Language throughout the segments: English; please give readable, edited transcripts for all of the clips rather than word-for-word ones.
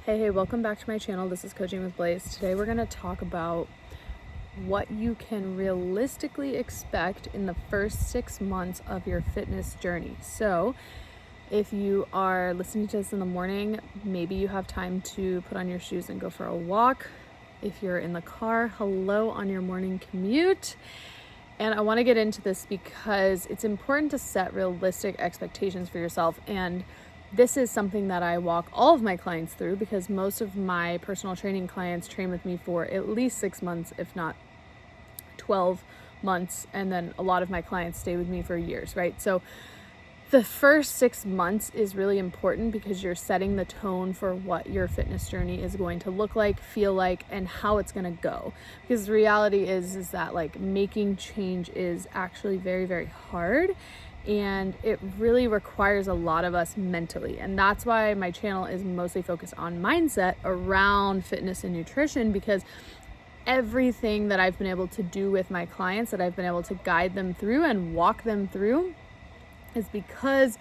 Hey, welcome back to my channel. This is Coaching with Blaise. Today we're going to talk about what you can realistically expect in the first 6 months of your fitness journey. So if you are listening to this in the morning, maybe you have time to put on your shoes and go for a walk. If you're in the car, hello on your morning commute. And I want to get into this because it's important to set realistic expectations for yourself. And this is something that I walk all of my clients through because most of my personal training clients train with me for at least 6 months, if not 12 months. And then a lot of my clients stay with me for years, right? So the first 6 months is really important because you're setting the tone for what your fitness journey is going to look like, feel like, and how it's going to go. Because the reality is that like making change is actually very, very hard. And it really requires a lot of us mentally. And that's why my channel is mostly focused on mindset around fitness and nutrition, because everything that I've been able to do with my clients, that I've been able to guide them through and walk them through, is because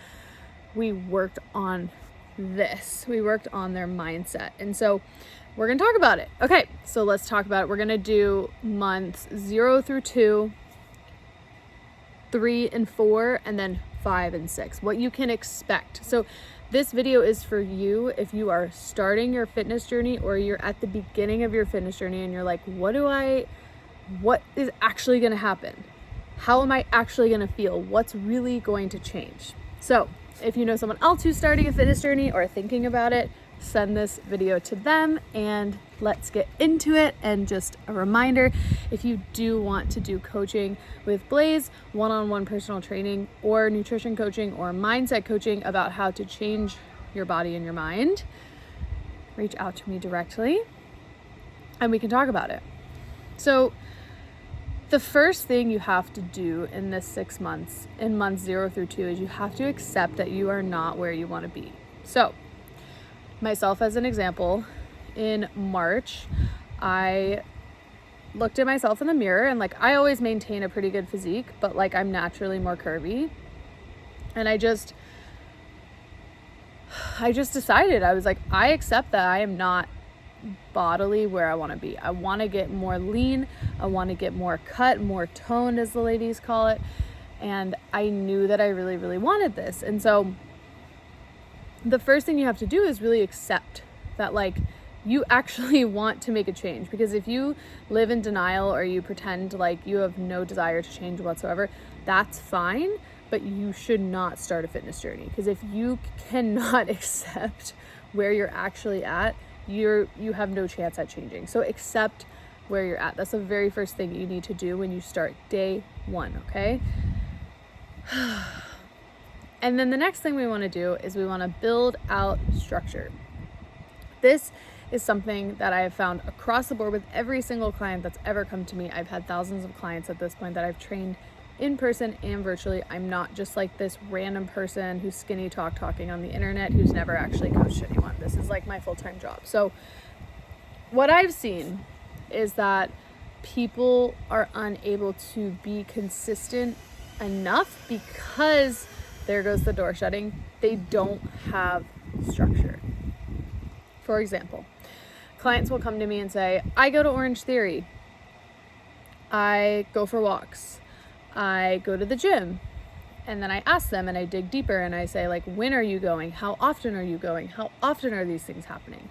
we worked on this. We worked on their mindset. And so we're going to talk about it. Okay, so let's talk about it. We're going to do months 0 through 2, 3 and 4, and then 5 and 6, what you can expect. So this video is for you if you are starting your fitness journey or you're at the beginning of your fitness journey and you're like, what is actually going to happen? How am I actually going to feel? What's really going to change? So if you know someone else who's starting a fitness journey or thinking about it, send this video to them and let's get into it. And just a reminder, if you do want to do coaching with Blaise, one-on-one personal training or nutrition coaching or mindset coaching about how to change your body and your mind, reach out to me directly and we can talk about it. So the first thing you have to do in this 6 months, in months 0 through 2, is you have to accept that you are not where you want to be. So myself as an example, in March, I looked at myself in the mirror and like I always maintain a pretty good physique, but like I'm naturally more curvy. And I just decided, I was like, I accept that I am not bodily where I want to be. I want to get more lean. I want to get more cut, more toned, as the ladies call it. And I knew that I really, really wanted this. And so the first thing you have to do is really accept that like you actually want to make a change. Because if you live in denial or you pretend like you have no desire to change whatsoever, that's fine, but you should not start a fitness journey. Because if you cannot accept where you're actually at, you have no chance at changing. So accept where you're at. That's the very first thing you need to do when you start day 1, okay? And then the next thing we want to do is we want to build out structure. This is something that I have found across the board with every single client that's ever come to me. I've had thousands of clients at this point that I've trained in person and virtually. I'm not just like this random person who's skinny talking on the internet who's never actually coached anyone. This is like my full-time job. So what I've seen is that people are unable to be consistent enough because there goes the door shutting. They don't have structure. For example, clients will come to me and say, I go to Orange Theory. I go for walks. I go to the gym. And then I ask them and I dig deeper and I say, like, when are you going? How often are you going? How often are these things happening?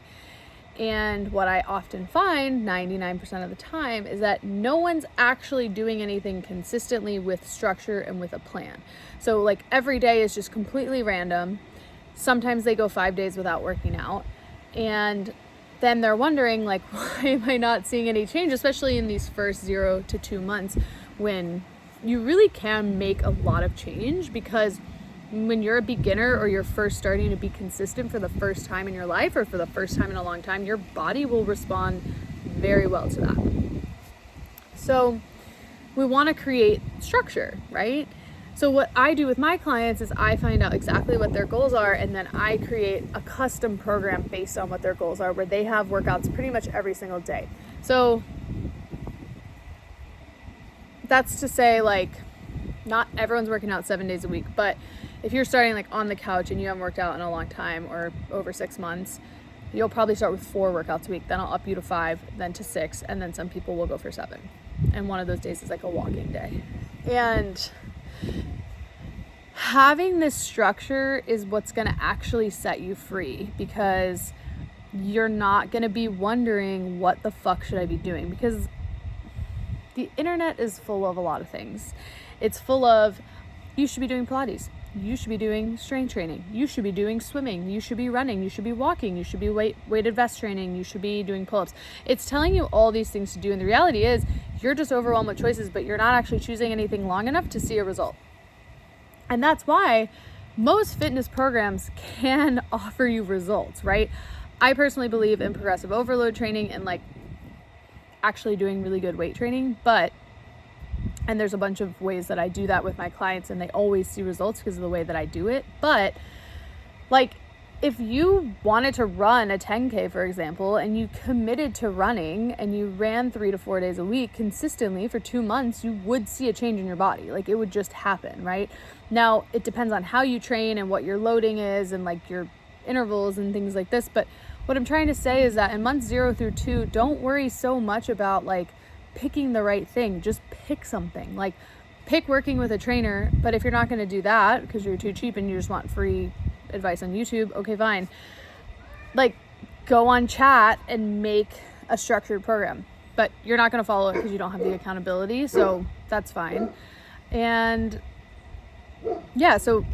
And what I often find 99% of the time is that no one's actually doing anything consistently with structure and with a plan. So like every day is just completely random. Sometimes they go 5 days without working out. And then they're wondering like, why am I not seeing any change, especially in these first 0 to 2 months when you really can make a lot of change. Because when you're a beginner or you're first starting to be consistent for the first time in your life or for the first time in a long time, your body will respond very well to that. So we want to create structure, right? So what I do with my clients is I find out exactly what their goals are and then I create a custom program based on what their goals are, where they have workouts pretty much every single day. So that's to say, like, not everyone's working out 7 days a week, but if you're starting like on the couch and you haven't worked out in a long time or over 6 months, You'll probably start with 4 workouts a week. Then I'll up you to 5, then to 6, and then some people will go for 7. And one of those days is like a walking day. And having this structure is what's going to actually set you free, because you're not going to be wondering, what the fuck should I be doing? Because the internet is full of a lot of things. It's full of, you should be doing Pilates. You should be doing strength training. You should be doing swimming. You should be running. You should be walking. You should be weighted vest training. You should be doing pull-ups. It's telling you all these things to do. And the reality is you're just overwhelmed with choices, but you're not actually choosing anything long enough to see a result. And that's why most fitness programs can offer you results, right? I personally believe in progressive overload training and like actually doing really good weight training, and there's a bunch of ways that I do that with my clients, and they always see results because of the way that I do it. But like, if you wanted to run a 10K, for example, and you committed to running and you ran 3 to 4 days a week consistently for 2 months, you would see a change in your body. Like, it would just happen, right? Now, it depends on how you train and what your loading is and like your intervals and things like this. But what I'm trying to say is that in months 0 through 2, don't worry so much about like picking the right thing. Just pick something. Like, pick working with a trainer. But if you're not going to do that because you're too cheap and you just want free advice on YouTube, okay, fine. Like, go on chat and make a structured program. But you're not going to follow it because you don't have the accountability. So that's fine. And yeah, so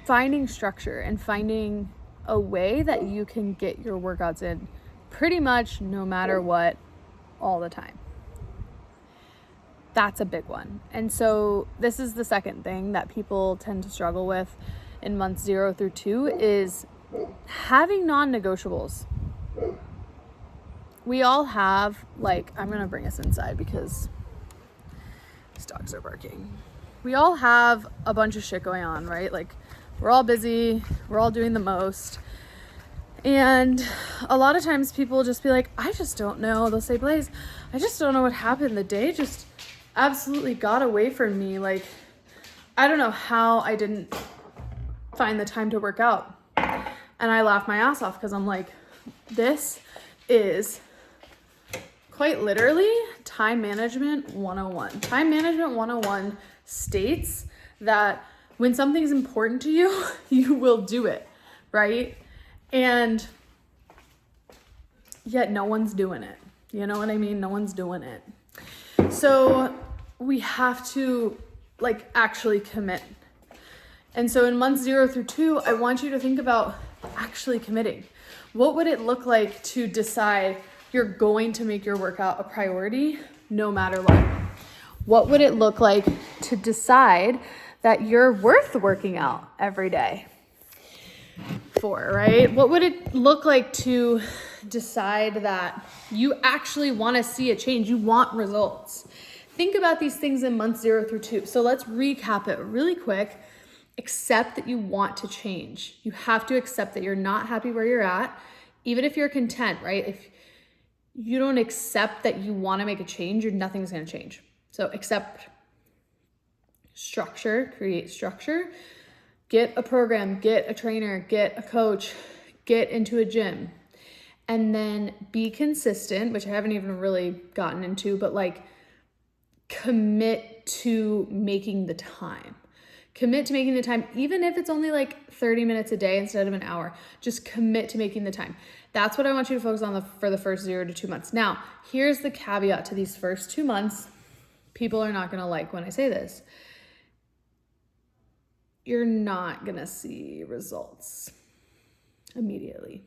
finding structure and finding a way that you can get your workouts in pretty much no matter what, all the time. That's a big one. And so this is the second thing that people tend to struggle with in months 0 through 2 is having non-negotiables. We all have, like, I'm going to bring us inside because these dogs are barking. We all have a bunch of shit going on, right? Like, we're all busy, we're all doing the most. And a lot of times people will just be like, I just don't know. They'll say, Blaise, I just don't know what happened. The day just absolutely got away from me. Like, I don't know how I didn't find the time to work out. And I laugh my ass off because I'm like, this is quite literally time management 101. Time management 101 states that when something's important to you, you will do it, right? And yet no one's doing it. You know what I mean? No one's doing it. So we have to like actually commit. And so in months 0 through 2, I want you to think about actually committing. What would it look like to decide you're going to make your workout a priority no matter what? What would it look like to decide that you're worth working out every day for, right? What would it look like to decide that you actually want to see a change? You want results. Think about these things in months 0 through 2. So let's recap it really quick. Accept that you want to change. You have to accept that you're not happy where you're at, even if you're content, right? If you don't accept that you want to make a change, nothing's going to change. So accept structure, create structure, get a program, get a trainer, get a coach, get into a gym, and then be consistent, which I haven't even really gotten into, but like commit to making the time. Commit to making the time, even if it's only like 30 minutes a day instead of an hour. Just commit to making the time. That's what I want you to focus on for the first 0 to 2 months. Now, here's the caveat to these first 2 months. People are not going to like when I say this. You're not going to see results immediately.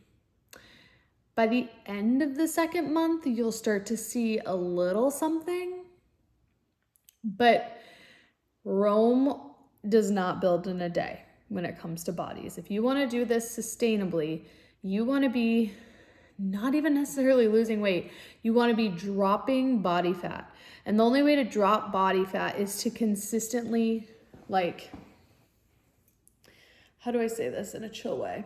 By the end of the second month, you'll start to see a little something, but Rome does not build in a day when it comes to bodies. If you want to do this sustainably, you want to be not even necessarily losing weight. You want to be dropping body fat. And the only way to drop body fat is to consistently, like, how do I say this in a chill way?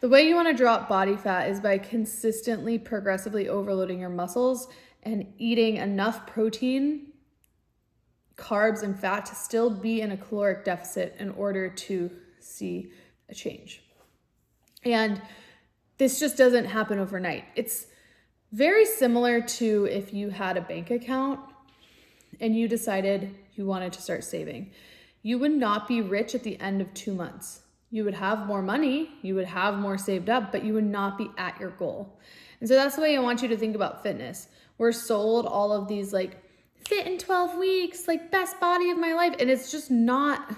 The way you want to drop body fat is by consistently, progressively overloading your muscles and eating enough protein, carbs, and fat to still be in a caloric deficit in order to see a change. And this just doesn't happen overnight. It's very similar to if you had a bank account and you decided you wanted to start saving. You would not be rich at the end of 2 months. You would have more money, you would have more saved up, but you would not be at your goal. And so that's the way I want you to think about fitness. We're sold all of these like fit in 12 weeks, like best body of my life. And it's just not,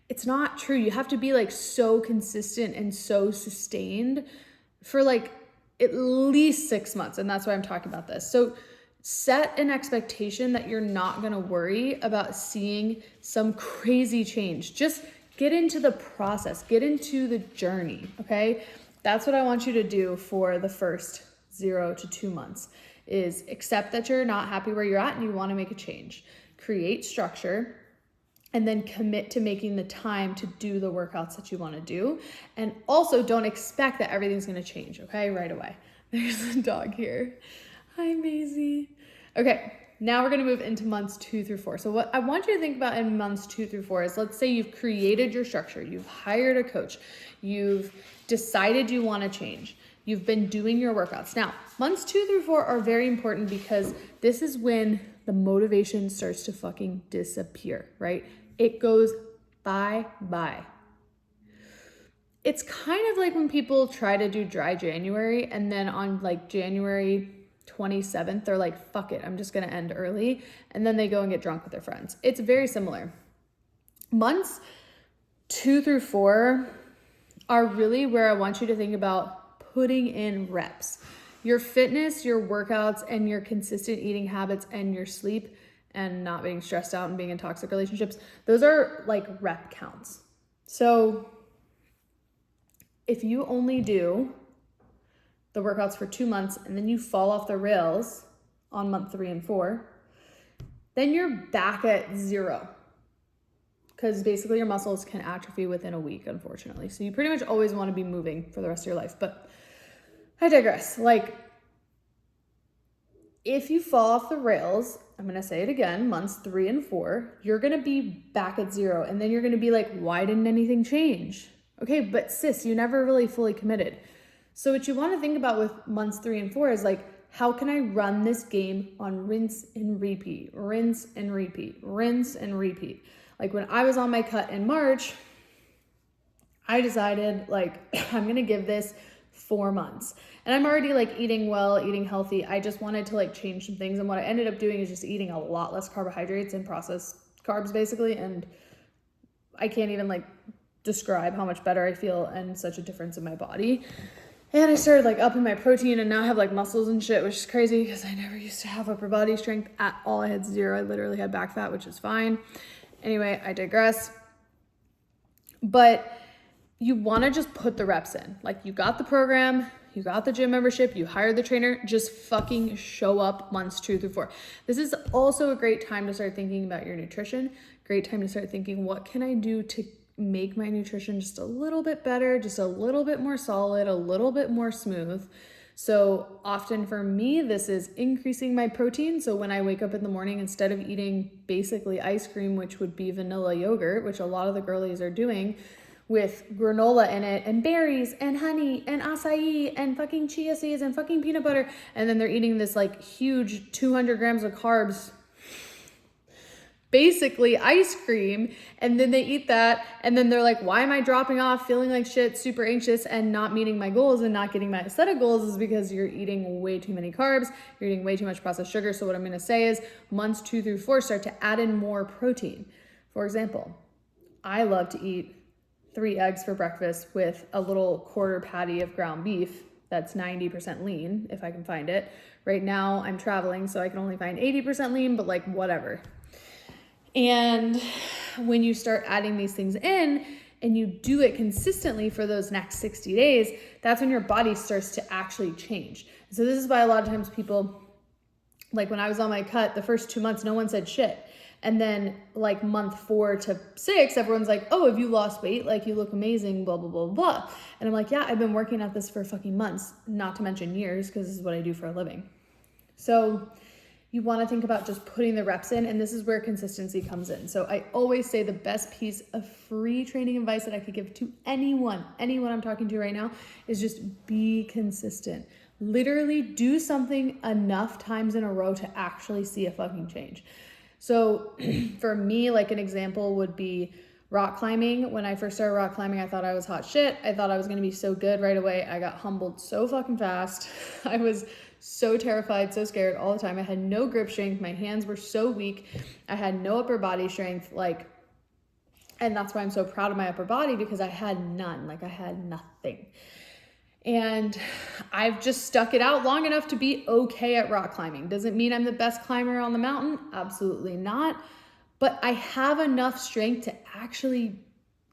it's not true. You have to be like so consistent and so sustained for like at least 6 months. And that's why I'm talking about this. So set an expectation that you're not going to worry about seeing some crazy change. Just get into the process, get into the journey. Okay. That's what I want you to do for the first 0 to 2 months, is accept that you're not happy where you're at and you want to make a change. Create structure, and then commit to making the time to do the workouts that you want to do. And also don't expect that everything's going to change, okay, right away. There's a dog here. Hi, Maisie. Okay, now we're going to move into months 2 through 4. So what I want you to think about in months 2 through 4 is, let's say you've created your structure, you've hired a coach, you've decided you want to change, you've been doing your workouts. Now, months 2 through 4 are very important because this is when the motivation starts to fucking disappear, right? It goes bye-bye. It's kind of like when people try to do dry January and then on like January 27th, they're like, fuck it, I'm just going to end early. And then they go and get drunk with their friends. It's very similar. Months 2 through 4 are really where I want you to think about putting in reps. Your fitness, your workouts, and your consistent eating habits and your sleep and not being stressed out and being in toxic relationships, those are like rep counts. So if you only do the workouts for 2 months and then you fall off the rails on month 3 and 4, then you're back at 0. Because basically your muscles can atrophy within a week, unfortunately. So you pretty much always want to be moving for the rest of your life. But I digress. Like, if you fall off the rails, I'm going to say it again, months 3 and 4, you're going to be back at 0. And then you're going to be like, why didn't anything change? Okay, but sis, you never really fully committed. So what you want to think about with months 3 and 4 is like, how can I run this game on rinse and repeat, rinse and repeat, rinse and repeat? Like when I was on my cut in March, I decided like, I'm going to give this 4 months. And I'm already like eating well, eating healthy. I just wanted to like change some things. And what I ended up doing is just eating a lot less carbohydrates and processed carbs basically. And I can't even like describe how much better I feel and such a difference in my body. And I started like upping my protein and now I have like muscles and shit, which is crazy because I never used to have upper body strength at all. I had 0. I literally had back fat, which is fine. Anyway, I digress. But you want to just put the reps in. Like you got the program, you got the gym membership, you hired the trainer, just fucking show up months 2 through 4. This is also a great time to start thinking about your nutrition. Great time to start thinking, what can I do to make my nutrition just a little bit better, just a little bit more solid, a little bit more smooth. So often for me, this is increasing my protein. So when I wake up in the morning, instead of eating basically ice cream, which would be vanilla yogurt, which a lot of the girlies are doing, with granola in it and berries and honey and acai and fucking chia seeds and fucking peanut butter. And then they're eating this like huge 200 grams of carbs, basically ice cream. And then they eat that. And then they're like, why am I dropping off, feeling like shit, super anxious and not meeting my goals and not getting my aesthetic goals? Is because you're eating way too many carbs. You're eating way too much processed sugar. So what I'm going to say is months 2 through 4, start to add in more protein. For example, I love to eat 3 eggs for breakfast with a little quarter patty of ground beef that's 90% lean, if I can find it. Right now I'm traveling, so I can only find 80% lean, but like whatever. And when you start adding these things in and you do it consistently for those next 60 days, that's when your body starts to actually change. So this is why a lot of times people, like when I was on my cut, the first 2 months, no one said shit. And then like month 4 to 6, everyone's like, oh, have you lost weight? Like you look amazing, blah, blah, blah, blah. And I'm like, yeah, I've been working at this for fucking months, not to mention years, because this is what I do for a living. So You want to think about just putting the reps in, and this is where consistency comes in. So I always say the best piece of free training advice that I could give to anyone I'm talking to right now, is just be consistent. Literally do something enough times in a row to actually see a fucking change. So for me, like an example would be rock climbing. When I first started rock climbing, I thought I was hot shit. I thought I was going to be so good right away. I got humbled so fucking fast. I was so terrified, so scared all the time. I had no grip strength. My hands were so weak. I had no upper body strength. And that's why I'm so proud of my upper body, because I had none. I had nothing. And I've just stuck it out long enough to be okay at rock climbing. Doesn't mean I'm the best climber on the mountain. Absolutely not. But I have enough strength to actually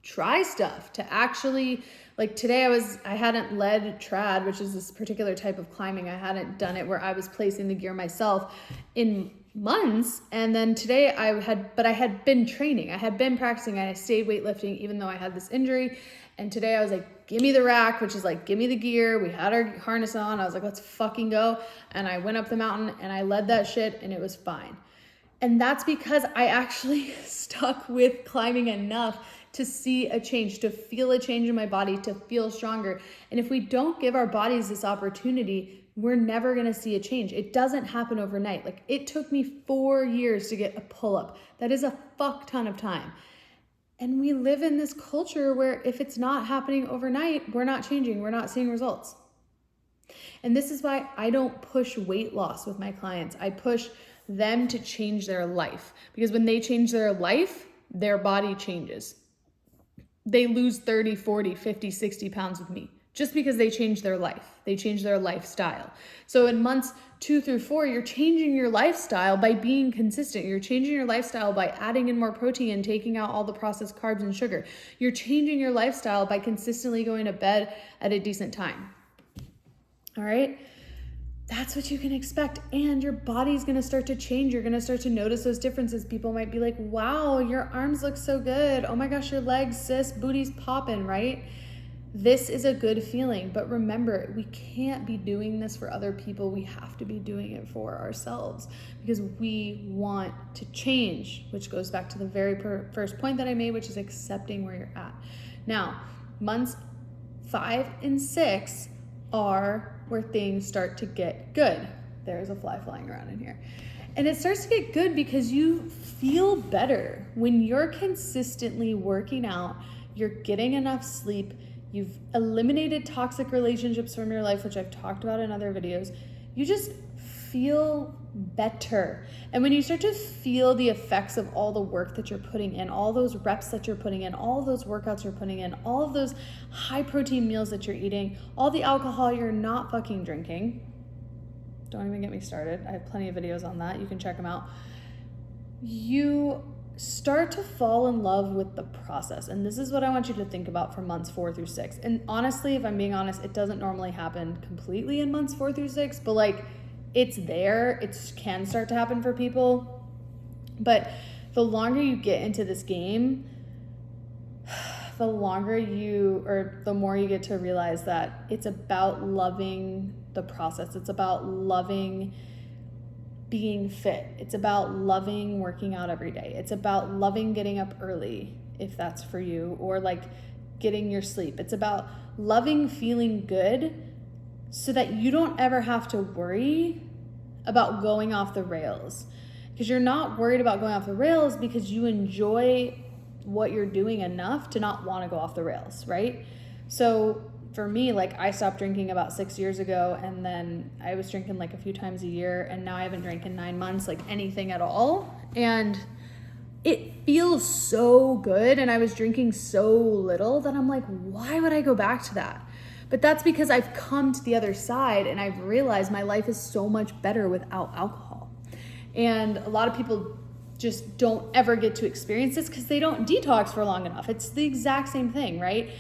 try stuff, to actually, today I hadn't led trad, which is this particular type of climbing. I hadn't done it where I was placing the gear myself in months. And then today I had been training. I had been practicing. I stayed weightlifting even though I had this injury. And today I was like, give me the rack, which is give me the gear. We had our harness on. I was like, let's fucking go. And I went up the mountain and I led that shit and it was fine. And that's because I actually stuck with climbing enough to see a change, to feel a change in my body, to feel stronger. And if we don't give our bodies this opportunity, we're never going to see a change. It doesn't happen overnight. It took me 4 years to get a pull-up. That is a fuck ton of time. And we live in this culture where if it's not happening overnight, we're not changing. We're not seeing results. And this is why I don't push weight loss with my clients. I push them to change their life, because when they change their life, their body changes. They lose 30, 40, 50, 60 pounds with me just because they change their life. They change their lifestyle. So in months 2 through 4, you're changing your lifestyle by being consistent. You're changing your lifestyle by adding in more protein and taking out all the processed carbs and sugar. You're changing your lifestyle by consistently going to bed at a decent time. All right? That's what you can expect. And your body's going to start to change. You're going to start to notice those differences. People might be like, wow, your arms look so good. Oh my gosh, your legs, sis, booty's popping, right? This is a good feeling. But remember, we can't be doing this for other people. We have to be doing it for ourselves because we want to change, which goes back to the very first point that I made, which is accepting where you're at. Now, months 5 and 6 are where things start to get good. There's a fly flying around in here. And it starts to get good because you feel better. When you're consistently working out, you're getting enough sleep, you've eliminated toxic relationships from your life, which I've talked about in other videos, you just feel better. And when you start to feel the effects of all the work that you're putting in, all those reps that you're putting in, all of those workouts you're putting in, all of those high protein meals that you're eating, all the alcohol you're not fucking drinking, don't even get me started. I have plenty of videos on that. You can check them out. You start to fall in love with the process. And this is what I want you to think about for months 4 through 6. And honestly, if I'm being honest, it doesn't normally happen completely in months 4 through 6, but it's there. It can start to happen for people. But the longer you get into this game, the more you get to realize that it's about loving the process. It's about loving being fit. It's about loving working out every day. It's about loving getting up early, if that's for you, or getting your sleep. It's about loving feeling good so that you don't ever have to worry about going off the rails. Because you're not worried about going off the rails because you enjoy what you're doing enough to not want to go off the rails, right? So for me, I stopped drinking about 6 years ago, and then I was drinking a few times a year, and now I haven't drank in 9 months, anything at all. And it feels so good, and I was drinking so little that I'm like, why would I go back to that? But that's because I've come to the other side and I've realized my life is so much better without alcohol. And a lot of people just don't ever get to experience this because they don't detox for long enough. It's the exact same thing, right?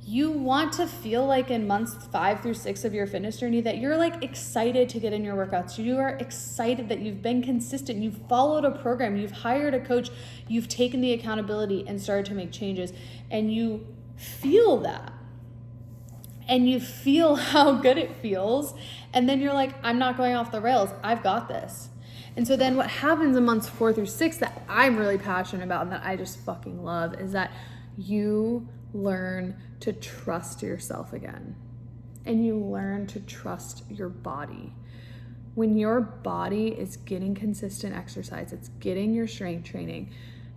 You want to feel like in months 5 through 6 of your fitness journey that you're excited to get in your workouts. You are excited that you've been consistent. You've followed a program. You've hired a coach. You've taken the accountability and started to make changes. And you feel that. And you feel how good it feels. And then you're like, I'm not going off the rails. I've got this. And so then what happens in months 4 through 6 that I'm really passionate about and that I just fucking love is that you learn to trust yourself again. And you learn to trust your body. When your body is getting consistent exercise, it's getting your strength training,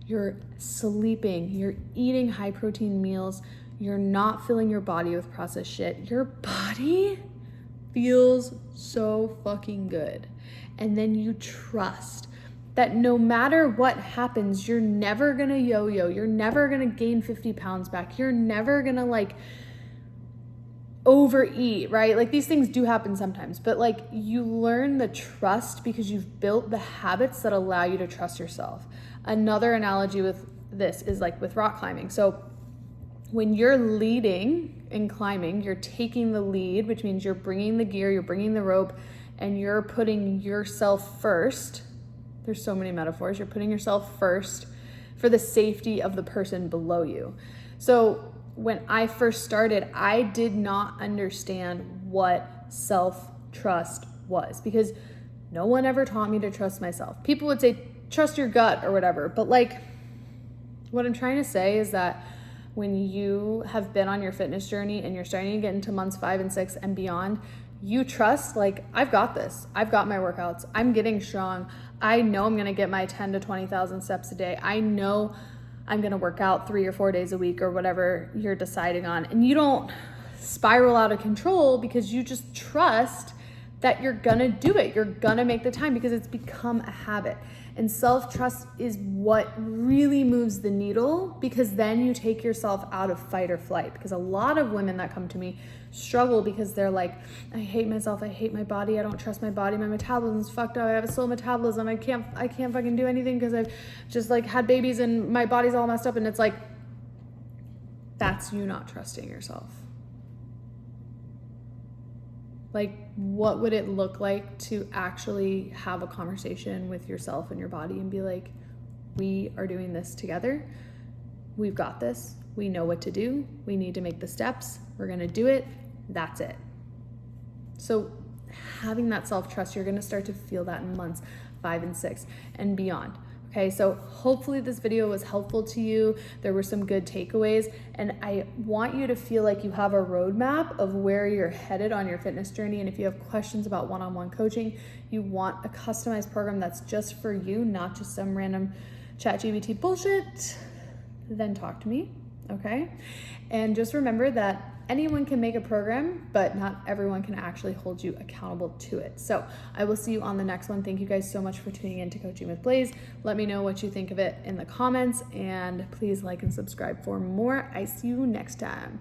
you're sleeping, you're eating high protein meals, you're not filling your body with processed shit, your body feels so fucking good. And then you trust that no matter what happens, you're never gonna yo-yo, you're never gonna gain 50 pounds back, you're never gonna like overeat, right? Like these things do happen sometimes, but like you learn the trust because you've built the habits that allow you to trust yourself. Another analogy with this is like with rock climbing. So when you're leading and climbing, you're taking the lead, which means you're bringing the gear, you're bringing the rope, and you're putting yourself first. There's so many metaphors. You're putting yourself first for the safety of the person below you. So when I first started, I did not understand what self-trust was because no one ever taught me to trust myself. People would say, trust your gut or whatever. But like, what I'm trying to say is that when you have been on your fitness journey and you're starting to get into months 5 and 6 and beyond, you trust, like, I've got this. I've got my workouts. I'm getting strong. I know I'm going to get my 10 to 20,000 steps a day. I know I'm going to work out 3 or 4 days a week or whatever you're deciding on. And you don't spiral out of control because you just trust that you're going to do it. You're going to make the time because it's become a habit. And self-trust is what really moves the needle because then you take yourself out of fight or flight. Because a lot of women that come to me struggle because they're like, I hate myself, I hate my body, I don't trust my body, my metabolism's fucked up, I have a slow metabolism, I can't fucking do anything because I've just like had babies and my body's all messed up. And it's like, that's you not trusting yourself. Like, what would it look like to actually have a conversation with yourself and your body and be like, we are doing this together. We've got this. We know what to do. We need to make the steps. We're going to do it. That's it. So having that self-trust, you're going to start to feel that in months 5 and 6 and beyond. Okay, so hopefully this video was helpful to you. There were some good takeaways, and I want you to feel like you have a roadmap of where you're headed on your fitness journey. And if you have questions about one-on-one coaching, you want a customized program that's just for you, not just some random ChatGPT bullshit, then talk to me, okay? And just remember that anyone can make a program, but not everyone can actually hold you accountable to it. So I will see you on the next one. Thank you guys so much for tuning in to Coaching with Blaise. Let me know what you think of it in the comments, and please like and subscribe for more. I see you next time.